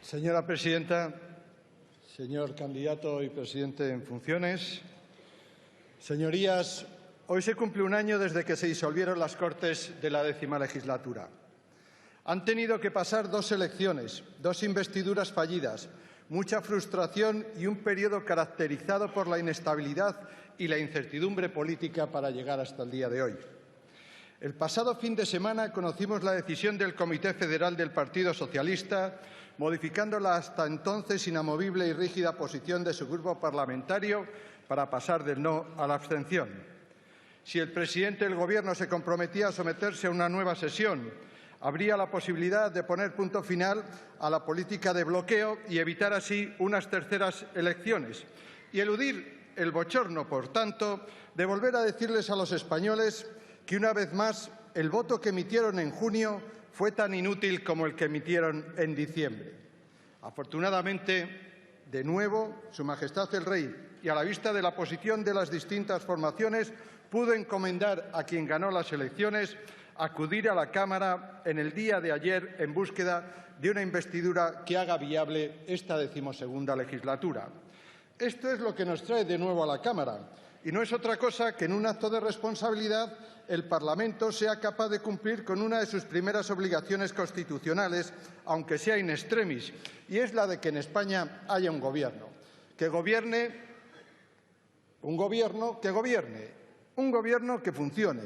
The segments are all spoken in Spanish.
Señora presidenta, señor candidato y presidente en funciones, señorías, hoy se cumple un año desde que se disolvieron las Cortes de la 10ª legislatura. Han tenido que pasar 2 elecciones, 2 investiduras fallidas, mucha frustración y un periodo caracterizado por la inestabilidad y la incertidumbre política para llegar hasta el día de hoy. El pasado fin de semana conocimos la decisión del Comité Federal del Partido Socialista, modificando la hasta entonces inamovible y rígida posición de su grupo parlamentario para pasar del no a la abstención. Si el presidente del Gobierno se comprometía a someterse a una nueva sesión, habría la posibilidad de poner punto final a la política de bloqueo y evitar así unas terceras elecciones y eludir el bochorno, por tanto, de volver a decirles a los españoles que una vez más el voto que emitieron en junio fue tan inútil como el que emitieron en diciembre. Afortunadamente, de nuevo, Su Majestad el Rey, y a la vista de la posición de las distintas formaciones, pudo encomendar a quien ganó las elecciones acudir a la Cámara en el día de ayer en búsqueda de una investidura que haga viable esta 12ª legislatura. Esto es lo que nos trae de nuevo a la Cámara, y no es otra cosa que en un acto de responsabilidad el Parlamento sea capaz de cumplir con una de sus primeras obligaciones constitucionales, aunque sea in extremis, y es la de que en España haya un gobierno. Que gobierne, un gobierno que gobierne, un gobierno que funcione,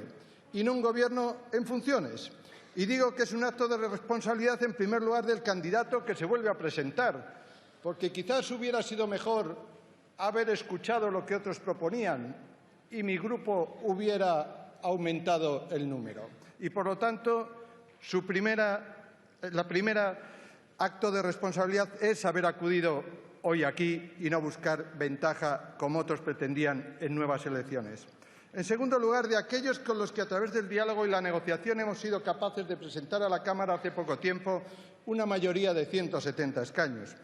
y no un gobierno en funciones. Y digo que es un acto de responsabilidad, en primer lugar, del candidato que se vuelve a presentar, porque quizás hubiera sido mejor haber escuchado lo que otros proponían y mi grupo hubiera aumentado el número. Y, por lo tanto, la primera acto de responsabilidad es haber acudido hoy aquí y no buscar ventaja, como otros pretendían, en nuevas elecciones. En segundo lugar, de aquellos con los que a través del diálogo y la negociación hemos sido capaces de presentar a la Cámara hace poco tiempo una mayoría de 170 escaños.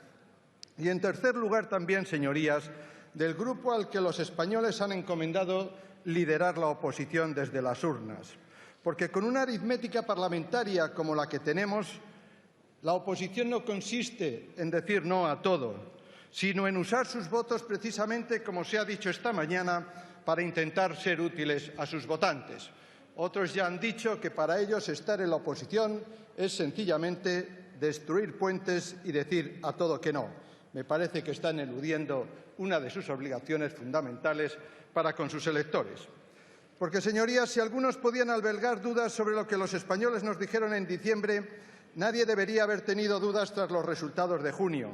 Y en tercer lugar también, señorías, del grupo al que los españoles han encomendado liderar la oposición desde las urnas. Porque con una aritmética parlamentaria como la que tenemos, la oposición no consiste en decir no a todo, sino en usar sus votos precisamente, como se ha dicho esta mañana, para intentar ser útiles a sus votantes. Otros ya han dicho que para ellos estar en la oposición es sencillamente destruir puentes y decir a todo que no. Me parece que están eludiendo una de sus obligaciones fundamentales para con sus electores. Porque, señorías, si algunos podían albergar dudas sobre lo que los españoles nos dijeron en diciembre, nadie debería haber tenido dudas tras los resultados de junio.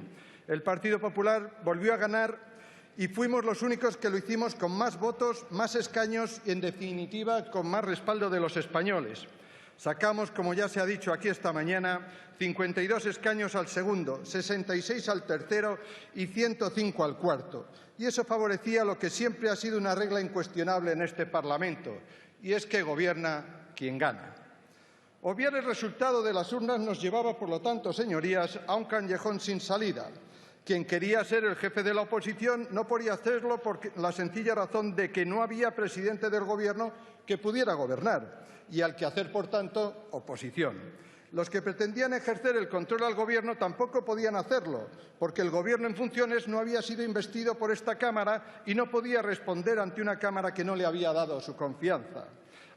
El Partido Popular volvió a ganar y fuimos los únicos que lo hicimos con más votos, más escaños y, en definitiva, con más respaldo de los españoles. Sacamos, como ya se ha dicho aquí esta mañana, 52 escaños al segundo, 66 al tercero y 105 al cuarto. Y eso favorecía lo que siempre ha sido una regla incuestionable en este Parlamento, y es que gobierna quien gana. Obviar el resultado de las urnas nos llevaba, por lo tanto, señorías, a un callejón sin salida. Quien quería ser el jefe de la oposición no podía hacerlo por la sencilla razón de que no había presidente del Gobierno que pudiera gobernar y al que hacer, por tanto, oposición. Los que pretendían ejercer el control al Gobierno tampoco podían hacerlo, porque el Gobierno en funciones no había sido investido por esta Cámara y no podía responder ante una Cámara que no le había dado su confianza.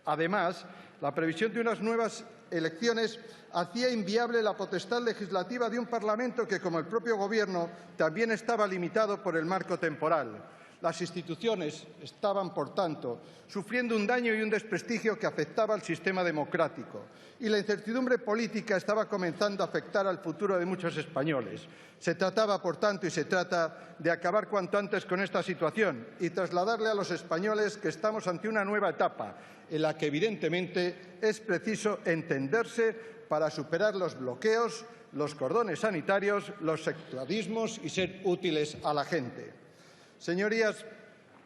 Además, la previsión de unas nuevas elecciones hacía inviable la potestad legislativa de un Parlamento que, como el propio Gobierno, también estaba limitado por el marco temporal. Las instituciones estaban, por tanto, sufriendo un daño y un desprestigio que afectaba al sistema democrático. Y la incertidumbre política estaba comenzando a afectar al futuro de muchos españoles. Se trataba, por tanto, y se trata de acabar cuanto antes con esta situación y trasladarle a los españoles que estamos ante una nueva etapa en la que, evidentemente, es preciso entenderse para superar los bloqueos, los cordones sanitarios, los sectarismos y ser útiles a la gente. Señorías,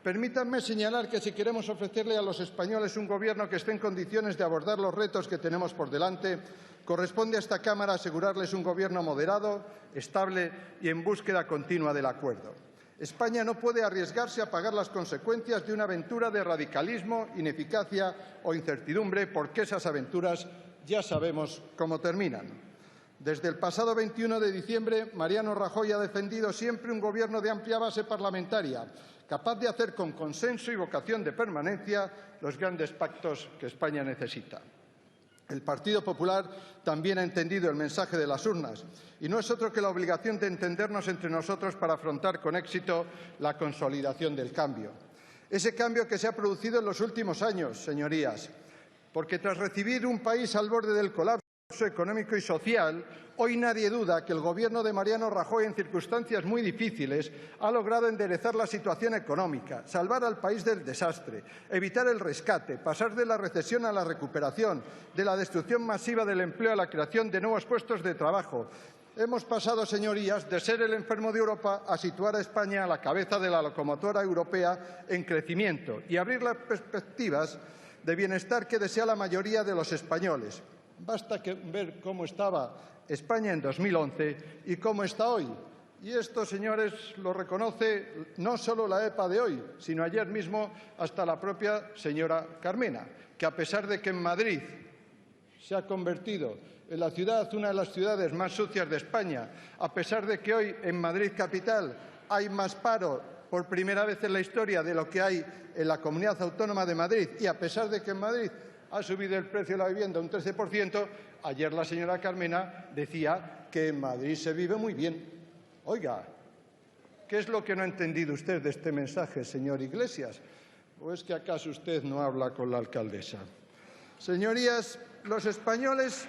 permítanme señalar que si queremos ofrecerle a los españoles un Gobierno que esté en condiciones de abordar los retos que tenemos por delante, corresponde a esta Cámara asegurarles un Gobierno moderado, estable y en búsqueda continua del acuerdo. España no puede arriesgarse a pagar las consecuencias de una aventura de radicalismo, ineficacia o incertidumbre, porque esas aventuras ya sabemos cómo terminan. Desde el pasado 21 de diciembre, Mariano Rajoy ha defendido siempre un gobierno de amplia base parlamentaria, capaz de hacer con consenso y vocación de permanencia los grandes pactos que España necesita. El Partido Popular también ha entendido el mensaje de las urnas y no es otro que la obligación de entendernos entre nosotros para afrontar con éxito la consolidación del cambio. Ese cambio que se ha producido en los últimos años, señorías, porque tras recibir un país al borde del colapso económico y social, hoy nadie duda que el Gobierno de Mariano Rajoy, en circunstancias muy difíciles, ha logrado enderezar la situación económica, salvar al país del desastre, evitar el rescate, pasar de la recesión a la recuperación, de la destrucción masiva del empleo a la creación de nuevos puestos de trabajo. Hemos pasado, señorías, de ser el enfermo de Europa a situar a España a la cabeza de la locomotora europea en crecimiento y abrir las perspectivas de bienestar que desea la mayoría de los españoles. Basta ver cómo estaba España en 2011 y cómo está hoy. Y esto, señores, lo reconoce no solo la EPA de hoy, sino ayer mismo hasta la propia señora Carmena, que a pesar de que en Madrid se ha convertido en la ciudad, una de las ciudades más sucias de España, a pesar de que hoy en Madrid capital hay más paro por primera vez en la historia de lo que hay en la Comunidad Autónoma de Madrid, y a pesar de que en Madrid ha subido el precio de la vivienda un 13%, ayer la señora Carmena decía que en Madrid se vive muy bien. Oiga, ¿qué es lo que no ha entendido usted de este mensaje, señor Iglesias? ¿O es que acaso usted no habla con la alcaldesa? Señorías, los españoles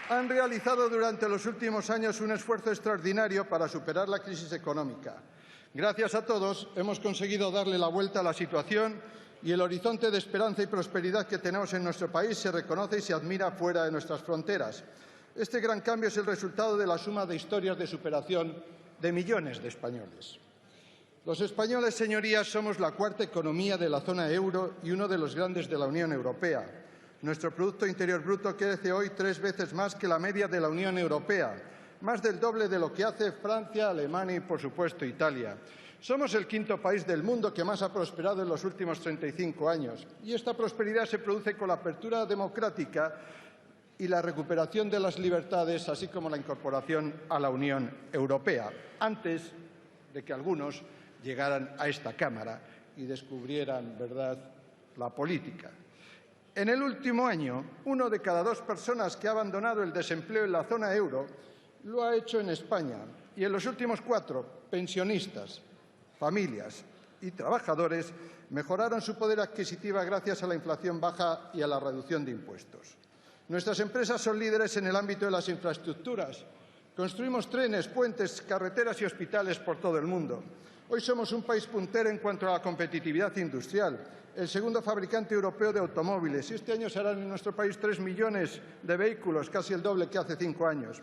han realizado durante los últimos años un esfuerzo extraordinario para superar la crisis económica. Gracias a todos hemos conseguido darle la vuelta a la situación y el horizonte de esperanza y prosperidad que tenemos en nuestro país se reconoce y se admira fuera de nuestras fronteras. Este gran cambio es el resultado de la suma de historias de superación de millones de españoles. Los españoles, señorías, somos la cuarta economía de la zona euro y uno de los grandes de la Unión Europea. Nuestro Producto Interior Bruto crece hoy 3 veces más que la media de la Unión Europea, más del doble de lo que hace Francia, Alemania y, por supuesto, Italia. Somos el quinto país del mundo que más ha prosperado en los últimos 35 años. Y esta prosperidad se produce con la apertura democrática y la recuperación de las libertades, así como la incorporación a la Unión Europea, antes de que algunos llegaran a esta Cámara y descubrieran, ¿verdad?, la política. En el último año, 1 de cada 2 personas que ha abandonado el desempleo en la zona euro lo ha hecho en España. Y en los últimos 4, pensionistas, familias y trabajadores mejoraron su poder adquisitivo gracias a la inflación baja y a la reducción de impuestos. Nuestras empresas son líderes en el ámbito de las infraestructuras. Construimos trenes, puentes, carreteras y hospitales por todo el mundo. Hoy somos un país puntero en cuanto a la competitividad industrial, el segundo fabricante europeo de automóviles, y este año se harán en nuestro país 3 millones de vehículos, casi el doble que hace 5 años.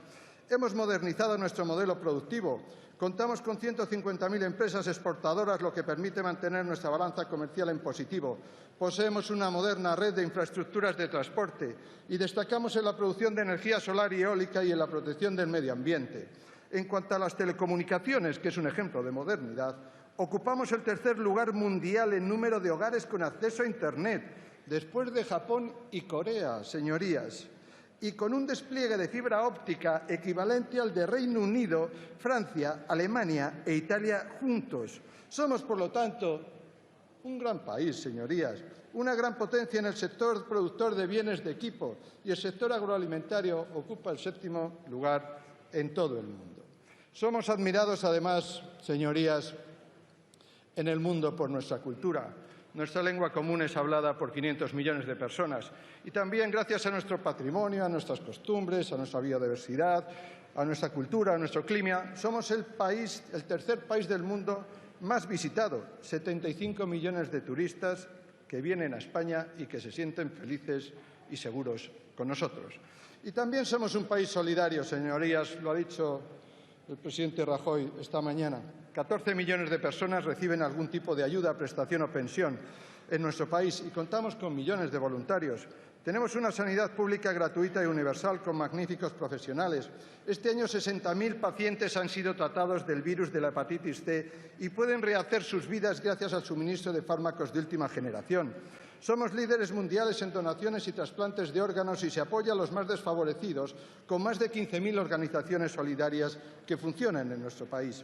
Hemos modernizado nuestro modelo productivo. Contamos con 150.000 empresas exportadoras, lo que permite mantener nuestra balanza comercial en positivo. Poseemos una moderna red de infraestructuras de transporte y destacamos en la producción de energía solar y eólica y en la protección del medio ambiente. En cuanto a las telecomunicaciones, que es un ejemplo de modernidad, ocupamos el 3er lugar mundial en número de hogares con acceso a Internet, después de Japón y Corea, señorías, y con un despliegue de fibra óptica equivalente al de Reino Unido, Francia, Alemania e Italia juntos. Somos, por lo tanto, un gran país, señorías, una gran potencia en el sector productor de bienes de equipo, y el sector agroalimentario ocupa el 7º lugar en todo el mundo. Somos admirados, además, señorías, en el mundo por nuestra cultura. Nuestra lengua común es hablada por 500 millones de personas y también gracias a nuestro patrimonio, a nuestras costumbres, a nuestra biodiversidad, a nuestra cultura, a nuestro clima. Somos el 3er país del mundo más visitado, 75 millones de turistas que vienen a España y que se sienten felices y seguros con nosotros. Y también somos un país solidario, señorías, lo ha dicho el presidente Rajoy esta mañana. 14 millones de personas reciben algún tipo de ayuda, prestación o pensión en nuestro país y contamos con millones de voluntarios. Tenemos una sanidad pública gratuita y universal con magníficos profesionales. Este año 60.000 pacientes han sido tratados del virus de la hepatitis C y pueden rehacer sus vidas gracias al suministro de fármacos de última generación. Somos líderes mundiales en donaciones y trasplantes de órganos y se apoya a los más desfavorecidos, con más de 15.000 organizaciones solidarias que funcionan en nuestro país.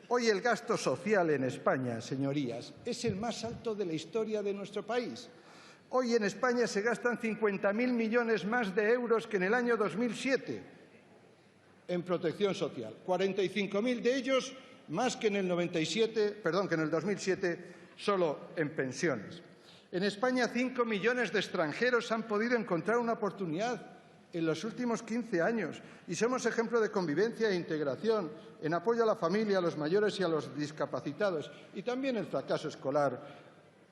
Hoy el gasto social en España, señorías, es el más alto de la historia de nuestro país. Hoy en España se gastan 50.000 millones más de euros que en el año 2007 en protección social. 45.000 de ellos más que en el 2007 solo en pensiones. En España 5 millones de extranjeros han podido encontrar una oportunidad en los últimos 15 años y somos ejemplo de convivencia e integración, en apoyo a la familia, a los mayores y a los discapacitados. Y también el fracaso escolar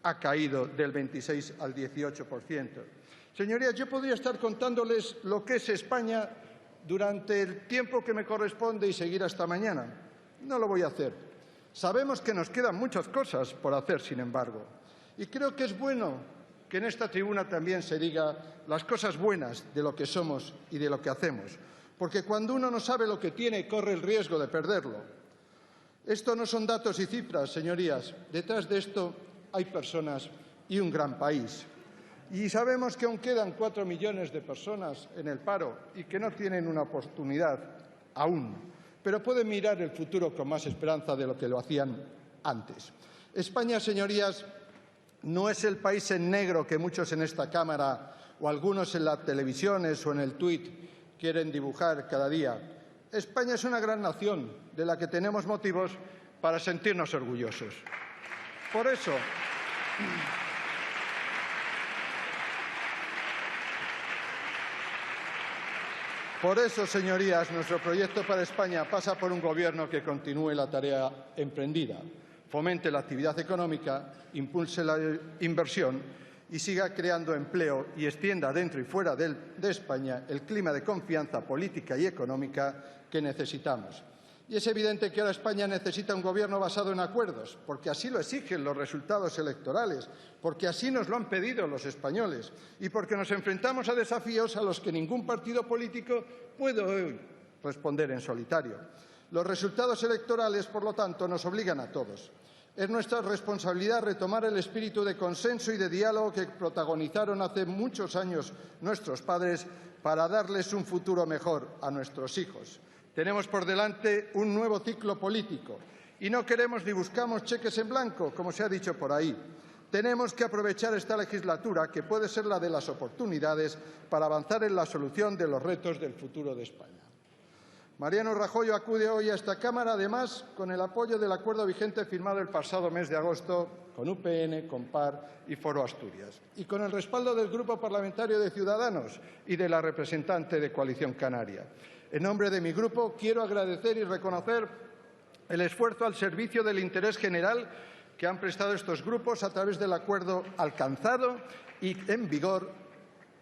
ha caído del 26 al 18%. Señorías, yo podría estar contándoles lo que es España durante el tiempo que me corresponde y seguir hasta mañana. No lo voy a hacer. Sabemos que nos quedan muchas cosas por hacer, sin embargo. Y creo que es bueno que en esta tribuna también se diga las cosas buenas de lo que somos y de lo que hacemos. Porque cuando uno no sabe lo que tiene, corre el riesgo de perderlo. Esto no son datos y cifras, señorías. Detrás de esto hay personas y un gran país. Y sabemos que aún quedan 4 millones de personas en el paro y que no tienen una oportunidad aún, pero pueden mirar el futuro con más esperanza de lo que lo hacían antes. España, señorías, no es el país en negro que muchos en esta Cámara o algunos en las televisiones o en el tuit quieren dibujar cada día. España es una gran nación de la que tenemos motivos para sentirnos orgullosos. Por eso, señorías, nuestro proyecto para España pasa por un Gobierno que continúe la tarea emprendida, fomente la actividad económica, impulse la inversión y siga creando empleo y extienda dentro y fuera de España el clima de confianza política y económica que necesitamos. Y es evidente que ahora España necesita un Gobierno basado en acuerdos, porque así lo exigen los resultados electorales, porque así nos lo han pedido los españoles y porque nos enfrentamos a desafíos a los que ningún partido político puede hoy responder en solitario. Los resultados electorales, por lo tanto, nos obligan a todos. Es nuestra responsabilidad retomar el espíritu de consenso y de diálogo que protagonizaron hace muchos años nuestros padres para darles un futuro mejor a nuestros hijos. Tenemos por delante un nuevo ciclo político y no queremos ni buscamos cheques en blanco, como se ha dicho por ahí. Tenemos que aprovechar esta legislatura, que puede ser la de las oportunidades, para avanzar en la solución de los retos del futuro de España. Mariano Rajoy acude hoy a esta Cámara, además, con el apoyo del acuerdo vigente firmado el pasado mes de agosto con UPN, con PAR y Foro Asturias, y con el respaldo del Grupo Parlamentario de Ciudadanos y de la representante de Coalición Canaria. En nombre de mi grupo, quiero agradecer y reconocer el esfuerzo al servicio del interés general que han prestado estos grupos a través del acuerdo alcanzado y en vigor,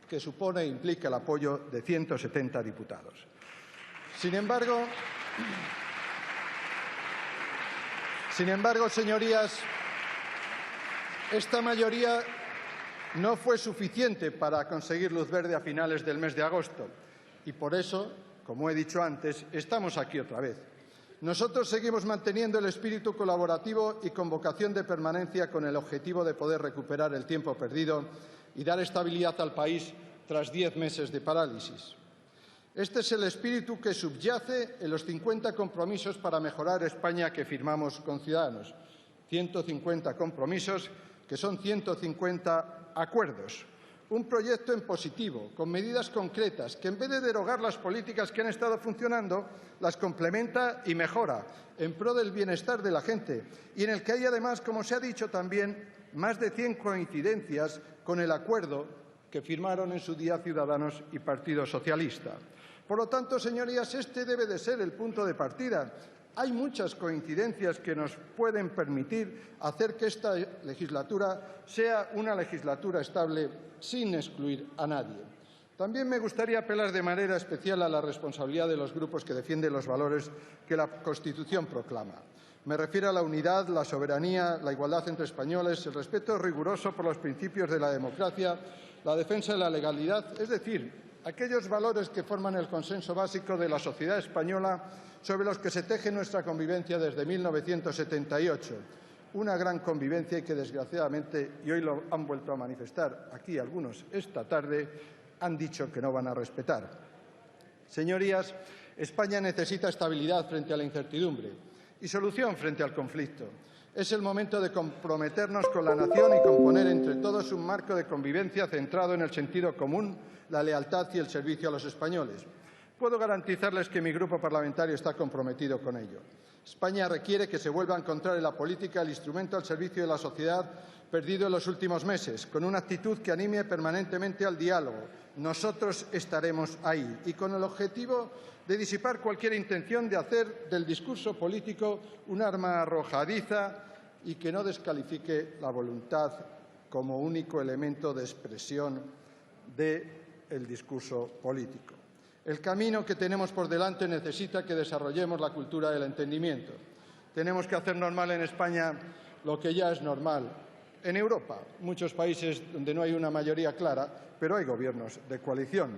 que supone e implica el apoyo de 170 diputados. Sin embargo, señorías, esta mayoría no fue suficiente para conseguir luz verde a finales del mes de agosto y por eso, como he dicho antes, estamos aquí otra vez. Nosotros seguimos manteniendo el espíritu colaborativo y con vocación de permanencia con el objetivo de poder recuperar el tiempo perdido y dar estabilidad al país tras 10 meses de parálisis. Este es el espíritu que subyace en los 50 compromisos para mejorar España que firmamos con Ciudadanos. 150 compromisos que son 150 acuerdos. Un proyecto en positivo, con medidas concretas, que en vez de derogar las políticas que han estado funcionando, las complementa y mejora en pro del bienestar de la gente y en el que hay, además, como se ha dicho también, más de 100 coincidencias con el acuerdo que firmaron en su día Ciudadanos y Partido Socialista. Por lo tanto, señorías, este debe de ser el punto de partida. Hay muchas coincidencias que nos pueden permitir hacer que esta legislatura sea una legislatura estable sin excluir a nadie. También me gustaría apelar de manera especial a la responsabilidad de los grupos que defienden los valores que la Constitución proclama. Me refiero a la unidad, la soberanía, la igualdad entre españoles, el respeto riguroso por los principios de la democracia, la defensa de la legalidad, es decir, aquellos valores que forman el consenso básico de la sociedad española sobre los que se teje nuestra convivencia desde 1978. una gran convivencia y que, desgraciadamente, y hoy lo han vuelto a manifestar aquí algunos esta tarde, han dicho que no van a respetar. Señorías, España necesita estabilidad frente a la incertidumbre y solución frente al conflicto. Es el momento de comprometernos con la nación y componer entre todos un marco de convivencia centrado en el sentido común, la lealtad y el servicio a los españoles. Puedo garantizarles que mi grupo parlamentario está comprometido con ello. España requiere que se vuelva a encontrar en la política el instrumento al servicio de la sociedad perdido en los últimos meses, con una actitud que anime permanentemente al diálogo. Nosotros estaremos ahí y con el objetivo de disipar cualquier intención de hacer del discurso político un arma arrojadiza y que no descalifique la voluntad como único elemento de expresión del discurso político. El camino que tenemos por delante necesita que desarrollemos la cultura del entendimiento. Tenemos que hacer normal en España lo que ya es normal en Europa, muchos países donde no hay una mayoría clara, pero hay gobiernos de coalición.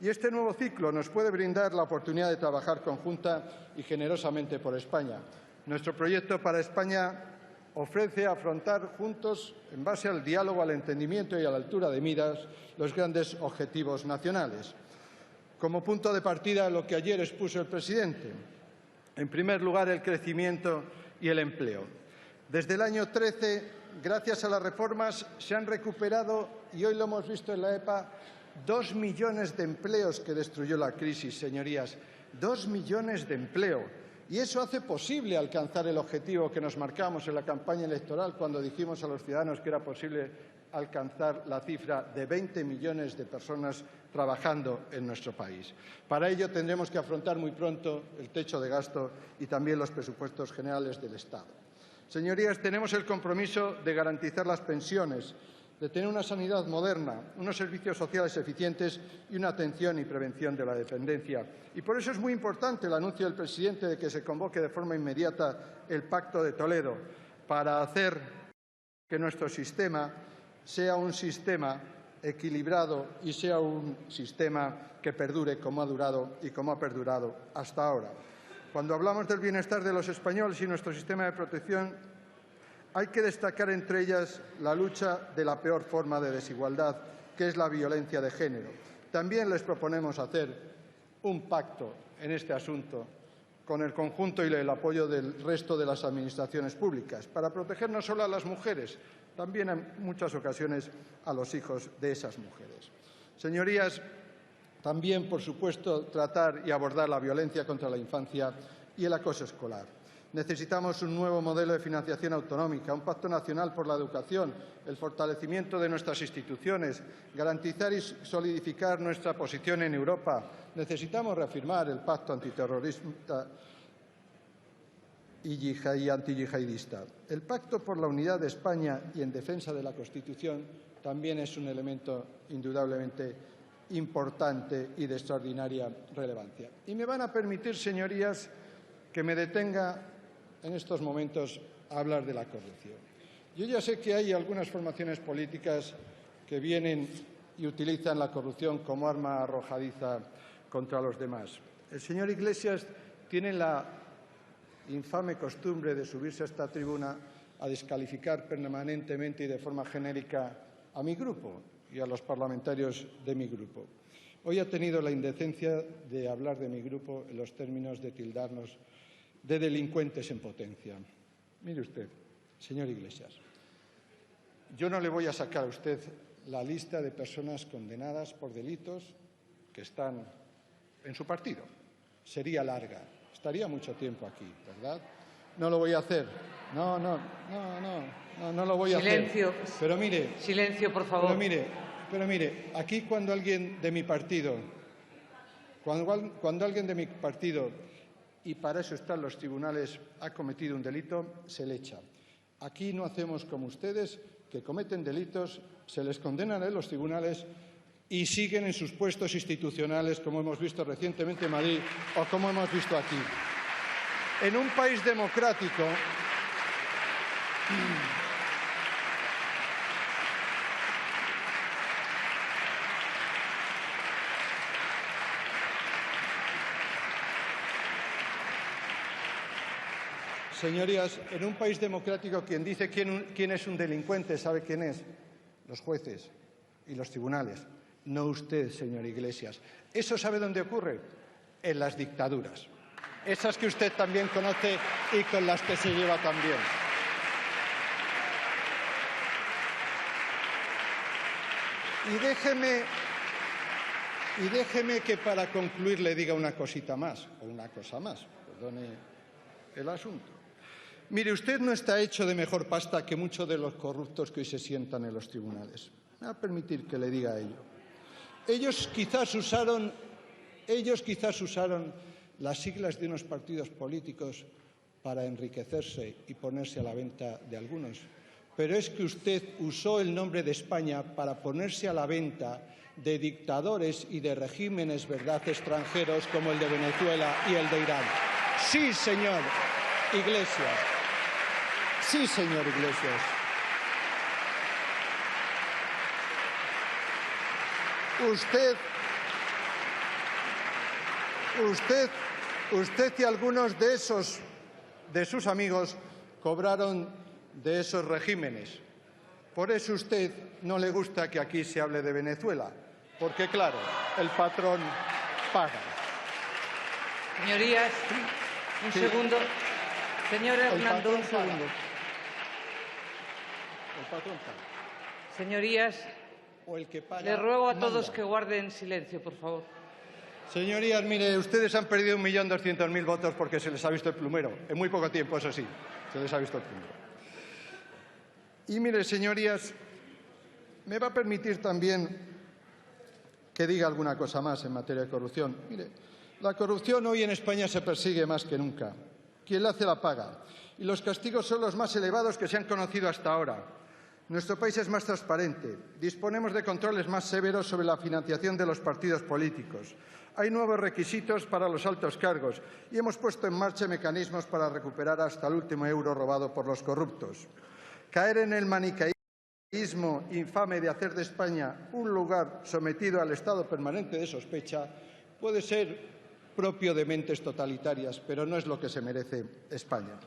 Y este nuevo ciclo nos puede brindar la oportunidad de trabajar conjunta y generosamente por España. Nuestro proyecto para España ofrece afrontar juntos, en base al diálogo, al entendimiento y a la altura de miras, los grandes objetivos nacionales. Como punto de partida, lo que ayer expuso el presidente. En primer lugar, el crecimiento y el empleo. Desde el año 13, gracias a las reformas, se han recuperado, y hoy lo hemos visto en la EPA, 2 millones de empleos que destruyó la crisis, señorías. 2 millones de empleo. Y eso hace posible alcanzar el objetivo que nos marcamos en la campaña electoral cuando dijimos a los ciudadanos que era posible alcanzar la cifra de 20 millones de personas trabajando en nuestro país. Para ello tendremos que afrontar muy pronto el techo de gasto y también los presupuestos generales del Estado. Señorías, tenemos el compromiso de garantizar las pensiones, de tener una sanidad moderna, unos servicios sociales eficientes y una atención y prevención de la dependencia. Y por eso es muy importante el anuncio del presidente de que se convoque de forma inmediata el Pacto de Toledo para hacer que nuestro sistema sea un sistema equilibrado y sea un sistema que perdure como ha durado y como ha perdurado hasta ahora. Cuando hablamos del bienestar de los españoles y nuestro sistema de protección, hay que destacar entre ellas la lucha de la peor forma de desigualdad, que es la violencia de género. También les proponemos hacer un pacto en este asunto con el conjunto y el apoyo del resto de las administraciones públicas, para proteger no solo a las mujeres, también en muchas ocasiones a los hijos de esas mujeres. Señorías, también, por supuesto, tratar y abordar la violencia contra la infancia y el acoso escolar. Necesitamos un nuevo modelo de financiación autonómica, un pacto nacional por la educación, el fortalecimiento de nuestras instituciones, garantizar y solidificar nuestra posición en Europa. Necesitamos reafirmar el pacto antiterrorista y antiyihadista. El pacto por la unidad de España y en defensa de la Constitución también es un elemento indudablemente importante y de extraordinaria relevancia. Y me van a permitir, señorías, que me detenga en estos momentos a hablar de la corrupción. Yo ya sé que hay algunas formaciones políticas que vienen y utilizan la corrupción como arma arrojadiza contra los demás. El señor Iglesias tiene la infame costumbre de subirse a esta tribuna a descalificar permanentemente y de forma genérica a mi grupo y a los parlamentarios de mi grupo. Hoy ha tenido la indecencia de hablar de mi grupo en los términos de tildarnos de delincuentes en potencia. Mire usted, señor Iglesias, yo no le voy a sacar a usted la lista de personas condenadas por delitos que están en su partido. Sería larga, estaría mucho tiempo aquí, ¿verdad? No lo voy a hacer. No lo voy a hacer. Silencio. Pero mire. Silencio, por favor. Pero mire, aquí cuando alguien de mi partido, cuando alguien de mi partido, y para eso están los tribunales, ha cometido un delito, se le echa. Aquí no hacemos como ustedes, que cometen delitos, se les condenan en los tribunales y siguen en sus puestos institucionales, como hemos visto recientemente en Madrid o como hemos visto aquí. En un país democrático, Señorías, en un país democrático quien dice quién es un delincuente sabe quién es. Los jueces y los tribunales. No usted, señor Iglesias. ¿Eso sabe dónde ocurre? En las dictaduras. Esas que usted también conoce y con las que se lleva tan bien. Y déjeme que para concluir le diga una cosita más, o una cosa más, perdone el asunto. Mire, usted no está hecho de mejor pasta que muchos de los corruptos que hoy se sientan en los tribunales. Me va a permitir que le diga ello. Ellos quizás usaron las siglas de unos partidos políticos para enriquecerse y ponerse a la venta de algunos. Pero es que usted usó el nombre de España para ponerse a la venta de dictadores y de regímenes, verdad, extranjeros como el de Venezuela y el de Irán. Sí, señor Iglesias. Sí, señor Iglesias. Usted y algunos de sus amigos cobraron de esos regímenes. Por eso a usted no le gusta que aquí se hable de Venezuela, porque claro, el patrón paga. Señorías, un segundo. Señor Hernando, un segundo. El patrón paga. Señorías, o el que paga, les ruego a manda. todos que guarden silencio, por favor. Señorías, mire, ustedes han perdido 1.200.000 votos porque se les ha visto el plumero. En muy poco tiempo, eso sí, se les ha visto el plumero. Y mire, señorías, me va a permitir también que diga alguna cosa más en materia de corrupción. Mire, la corrupción hoy en España se persigue más que nunca. Quien la hace la paga. Y los castigos son los más elevados que se han conocido hasta ahora. Nuestro país es más transparente. Disponemos de controles más severos sobre la financiación de los partidos políticos. Hay nuevos requisitos para los altos cargos y hemos puesto en marcha mecanismos para recuperar hasta el último euro robado por los corruptos. Caer en el maniqueísmo infame de hacer de España un lugar sometido al estado permanente de sospecha puede ser propio de mentes totalitarias, pero no es lo que se merece España.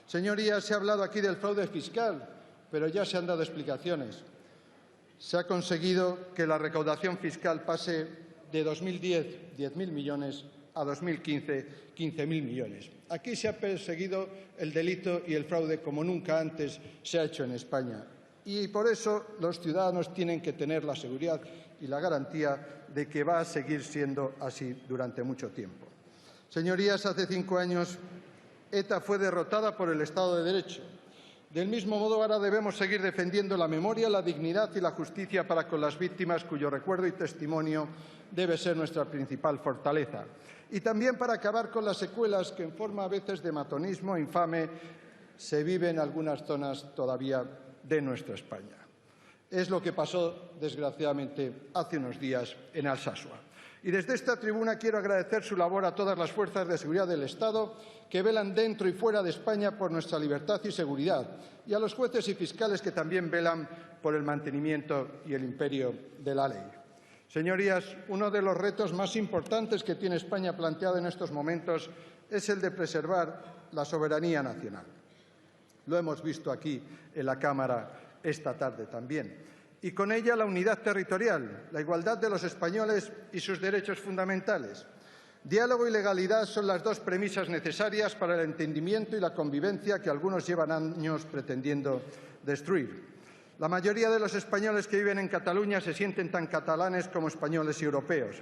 Señorías, se ha hablado aquí del fraude fiscal, pero ya se han dado explicaciones. Se ha conseguido que la recaudación fiscal pase de 2010, 10.000 millones, a 2015, 15.000 millones. Aquí se ha perseguido el delito y el fraude como nunca antes se ha hecho en España. Y por eso los ciudadanos tienen que tener la seguridad y la garantía de que va a seguir siendo así durante mucho tiempo. Señorías, hace 5 años ETA fue derrotada por el Estado de Derecho. Del mismo modo, ahora debemos seguir defendiendo la memoria, la dignidad y la justicia para con las víctimas, cuyo recuerdo y testimonio debe ser nuestra principal fortaleza. Y también para acabar con las secuelas que, en forma a veces de matonismo infame, se viven en algunas zonas todavía de nuestra España. Es lo que pasó, desgraciadamente, hace unos días en Alsasua. Y desde esta tribuna quiero agradecer su labor a todas las fuerzas de seguridad del Estado que velan dentro y fuera de España por nuestra libertad y seguridad, y a los jueces y fiscales que también velan por el mantenimiento y el imperio de la ley. Señorías, uno de los retos más importantes que tiene España planteado en estos momentos es el de preservar la soberanía nacional. Lo hemos visto aquí en la Cámara esta tarde también. Y con ella la unidad territorial, la igualdad de los españoles y sus derechos fundamentales. Diálogo y legalidad son las dos premisas necesarias para el entendimiento y la convivencia que algunos llevan años pretendiendo destruir. La mayoría de los españoles que viven en Cataluña se sienten tan catalanes como españoles y europeos.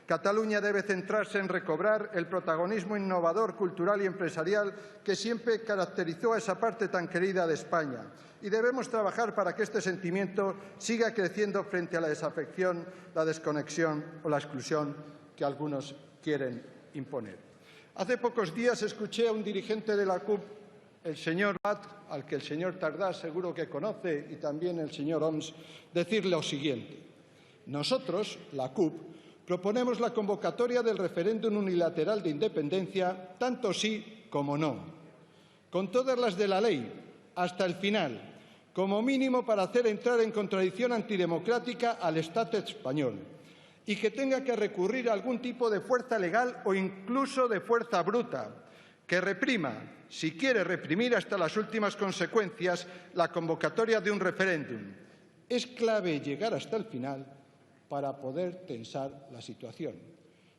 Cataluña debe centrarse en recobrar el protagonismo innovador, cultural y empresarial que siempre caracterizó a esa parte tan querida de España. Y debemos trabajar para que este sentimiento siga creciendo frente a la desafección, la desconexión o la exclusión que algunos quieren imponer. Hace pocos días escuché a un dirigente de la CUP, el señor Bat, al que el señor Tardá seguro que conoce, y también el señor Homs, decir lo siguiente. Nosotros, la CUP, proponemos la convocatoria del referéndum unilateral de independencia, tanto sí como no, con todas las de la ley, hasta el final, como mínimo para hacer entrar en contradicción antidemocrática al Estado español y que tenga que recurrir a algún tipo de fuerza legal o incluso de fuerza bruta que reprima, si quiere reprimir hasta las últimas consecuencias la convocatoria de un referéndum. Es clave llegar hasta el final para poder tensar la situación.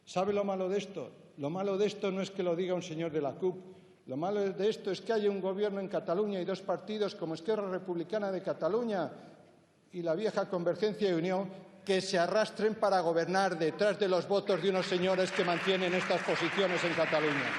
¿Sabe lo malo de esto? Lo malo de esto no es que lo diga un señor de la CUP. Lo malo de esto es que haya un gobierno en Cataluña y dos partidos como Esquerra Republicana de Cataluña y la vieja Convergencia y Unió que se arrastren para gobernar detrás de los votos de unos señores que mantienen estas posiciones en Cataluña.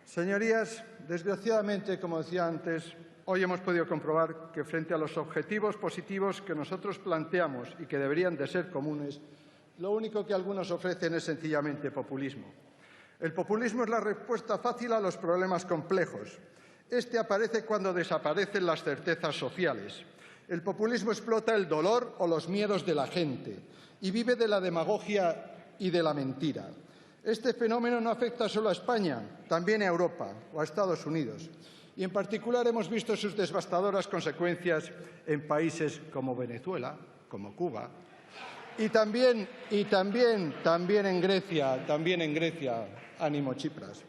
Señorías, desgraciadamente, como decía antes, hoy hemos podido comprobar que frente a los objetivos positivos que nosotros planteamos y que deberían de ser comunes, lo único que algunos ofrecen es sencillamente populismo. El populismo es la respuesta fácil a los problemas complejos. Este aparece cuando desaparecen las certezas sociales. El populismo explota el dolor o los miedos de la gente y vive de la demagogia y de la mentira. Este fenómeno no afecta solo a España, también a Europa o a Estados Unidos. Y en particular hemos visto sus devastadoras consecuencias en países como Venezuela, como Cuba, y también en Grecia, ánimo Chipras.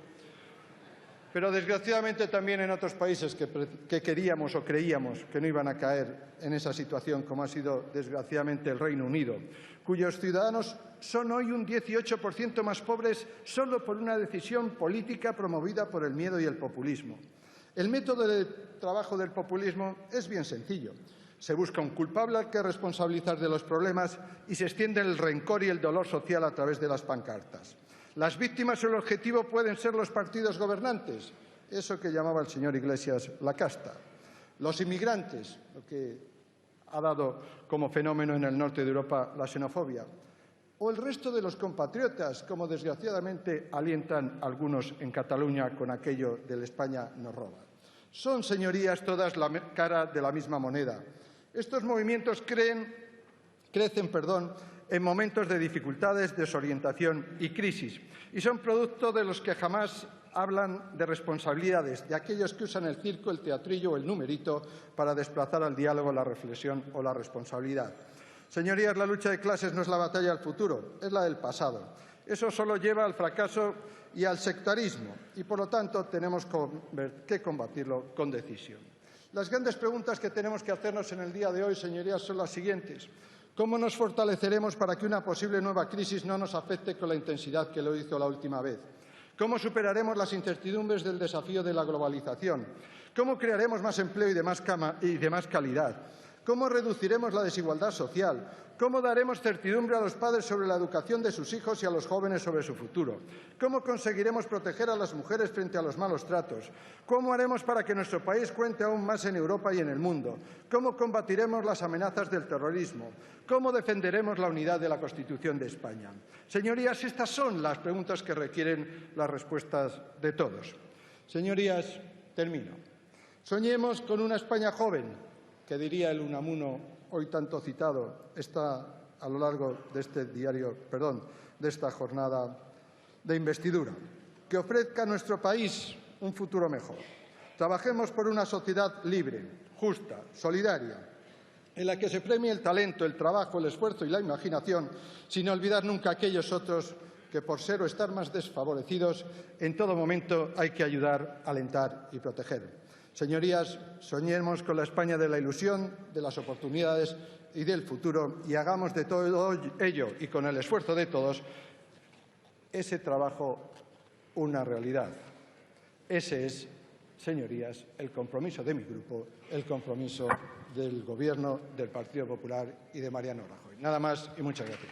Pero desgraciadamente también en otros países que queríamos o creíamos que no iban a caer en esa situación, como ha sido desgraciadamente el Reino Unido, cuyos ciudadanos son hoy un 18% más pobres solo por una decisión política promovida por el miedo y el populismo. El método de trabajo del populismo es bien sencillo. Se busca un culpable al que responsabilizar de los problemas y se extiende el rencor y el dolor social a través de las pancartas. Las víctimas o el objetivo pueden ser los partidos gobernantes, eso que llamaba el señor Iglesias la casta, los inmigrantes, lo que ha dado como fenómeno en el norte de Europa la xenofobia, o el resto de los compatriotas, como desgraciadamente alientan algunos en Cataluña con aquello del España nos roba. Son, señorías, todas la cara de la misma moneda. Estos movimientos crecen en momentos de dificultades, desorientación y crisis, y son producto de los que jamás hablan de responsabilidades, de aquellos que usan el circo, el teatrillo o el numerito para desplazar al diálogo la reflexión o la responsabilidad. Señorías, la lucha de clases no es la batalla del futuro, es la del pasado. Eso solo lleva al fracaso y al sectarismo y, por lo tanto, tenemos que combatirlo con decisión. Las grandes preguntas que tenemos que hacernos en el día de hoy, señorías, son las siguientes. ¿Cómo nos fortaleceremos para que una posible nueva crisis no nos afecte con la intensidad que lo hizo la última vez? ¿Cómo superaremos las incertidumbres del desafío de la globalización? ¿Cómo crearemos más empleo y de más calidad? ¿Cómo reduciremos la desigualdad social? ¿Cómo daremos certidumbre a los padres sobre la educación de sus hijos y a los jóvenes sobre su futuro? ¿Cómo conseguiremos proteger a las mujeres frente a los malos tratos? ¿Cómo haremos para que nuestro país cuente aún más en Europa y en el mundo? ¿Cómo combatiremos las amenazas del terrorismo? ¿Cómo defenderemos la unidad de la Constitución de España? Señorías, estas son las preguntas que requieren las respuestas de todos. Señorías, termino. Soñemos con una España joven, que diría el Unamuno, hoy tanto citado, está a lo largo de esta jornada de investidura, que ofrezca a nuestro país un futuro mejor. Trabajemos por una sociedad libre, justa, solidaria, en la que se premie el talento, el trabajo, el esfuerzo y la imaginación, sin olvidar nunca a aquellos otros que, por ser o estar más desfavorecidos, en todo momento hay que ayudar, alentar y proteger. Señorías, soñemos con la España de la ilusión, de las oportunidades y del futuro y hagamos de todo ello y con el esfuerzo de todos ese trabajo una realidad. Ese es, señorías, el compromiso de mi grupo, el compromiso del Gobierno, del Partido Popular y de Mariano Rajoy. Nada más y muchas gracias.